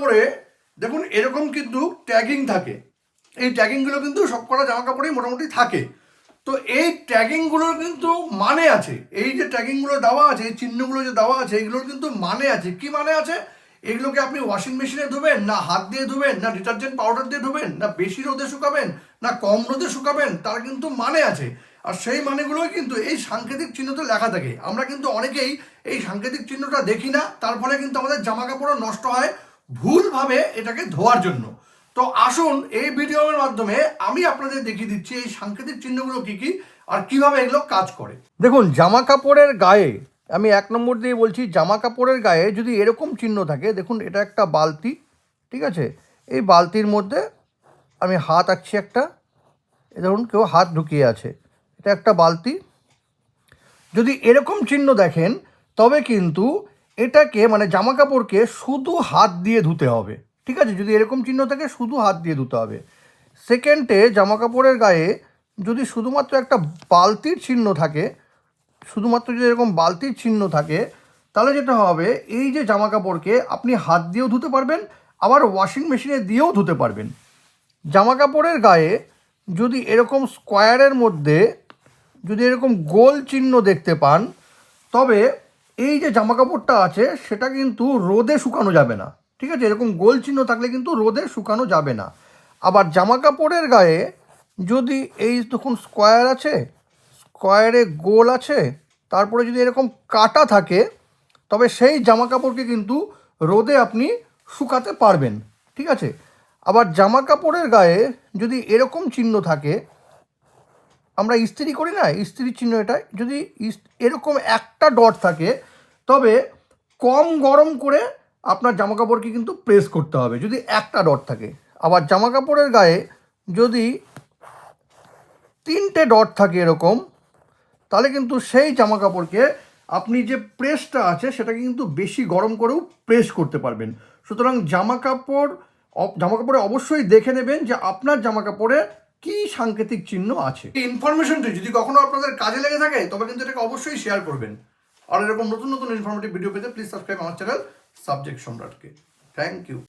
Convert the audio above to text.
কাপড়ে দেখুন এরকম কিন্তু ট্যাগিং থাকে। এই ট্যাগিংগুলো কিন্তু সবকটা জামা কাপড়েই মোটামুটি থাকে। তো এই ট্যাগিংগুলোর কিন্তু মানে আছে, এই যে ট্যাগিংগুলো দেওয়া আছে, এই চিহ্নগুলো যে দেওয়া আছে, এগুলোর কিন্তু মানে আছে। কি মানে আছে? এগুলোকে আপনি ওয়াশিং মেশিনে ধুবেন, না হাত দিয়ে ধুবেন, না ডিটারজেন্ট পাউডার দিয়ে ধুবেন, না বেশি রোদে শুকাবেন, না কম রোদে শুকাবেন, তার কিন্তু মানে আছে। আর সেই মানেগুলোই কিন্তু এই সাংকেতিক চিহ্নতে লেখা থাকে। আমরা কিন্তু অনেকেই এই সাংকেতিক চিহ্নটা দেখি না, তার ফলে কিন্তু আমাদের জামা কাপড়ও নষ্ট হয় ভুলভাবে এটাকে ধোয়ার জন্য। তো আসুন এই ভিডিওর মাধ্যমে আমি আপনাদের দেখিয়ে দিচ্ছি এই সাংকেতিক চিহ্নগুলো কি কি আর কিভাবে এগুলো কাজ করে। দেখুন, জামা কাপড়ের গায়ে আমি 1 নম্বর দিয়ে বলছি, জামা কাপড়ের গায়ে যদি এরকম চিহ্ন থাকে, দেখুন এটা একটা বালতি, ঠিক আছে? এই বালতির মধ্যে আমি হাত আঁকছি একটা, ধরুন কেউ হাত ঢুকিয়ে আছে, এটা একটা বালতি। যদি এরকম চিহ্ন দেখেন তবে কিন্তু এটাকে মানে জামা কাপড়কে শুধু হাত দিয়ে ধুতে হবে, ঠিক আছে? যদি এরকম চিহ্ন থাকে শুধু হাত দিয়ে ধুতে হবে। সেকেন্ডে জামা কাপড়ের গায়ে যদি শুধুমাত্র একটা বালতির চিহ্ন থাকে, শুধুমাত্র যদি এরকম বালতির চিহ্ন থাকে, তাহলে যেটা হবে এই যে জামা কাপড়কে আপনি হাত দিয়েও ধুতে পারবেন, আবার ওয়াশিং মেশিনে দিয়েও ধুতে পারবেন। জামা কাপড়ের গায়ে যদি এরকম স্কোয়ারের মধ্যে যদি এরকম গোল চিহ্ন দেখতে পান, তবে এই যে জামা কাপড়টা আছে সেটা কিন্তু রোদে শুকানো যাবে না, ঠিক আছে? এরকম গোল চিহ্ন থাকলে কিন্তু রোদে শুকানো যাবে না। আবার জামা কাপড়ের গায়ে যদি এই দেখুন স্কোয়ার আছে, স্কোয়ারে গোল আছে, তারপরে যদি এরকম কাটা থাকে, তবে সেই জামা কাপড়কে কিন্তু রোদে আপনি শুকাতে পারবেন, ঠিক আছে? আবার জামা কাপড়ের গায়ে যদি এরকম চিহ্ন থাকে, আমরা ইস্ত্রি করি না, ইস্ত্রির চিহ্ন এটা, যদি এরকম একটা ডট থাকে, তবে কম গরম করে আপনার জামা কাপড়কে কিন্তু প্রেস করতে হবে যদি একটা ডট থাকে। আবার জামা কাপড়ের গায়ে যদি 3টে ডট থাকে এরকম, তাহলে কিন্তু সেই জামা কাপড়কে আপনি যে প্রেসটা আছে সেটাকে কিন্তু বেশি গরম করেও প্রেস করতে পারবেন। সুতরাং জামা কাপড়ে অবশ্যই দেখে নেবেন যে আপনার জামা কাপড়ে কি সাংকেতিক চিহ্ন আছে। এই ইনফরমেশনটি যদি কখনো আপনাদের কাজে লেগে থাকে তবে কিন্তু এটাকে অবশ্যই শেয়ার করবেন। আর এরকম নতুন নতুন ইনফরমেটিভ ভিডিও পেতে প্লিজ সাবস্ক্রাইব আমার চ্যানেল সাবজেক্ট সম্রাটকে। Thank you.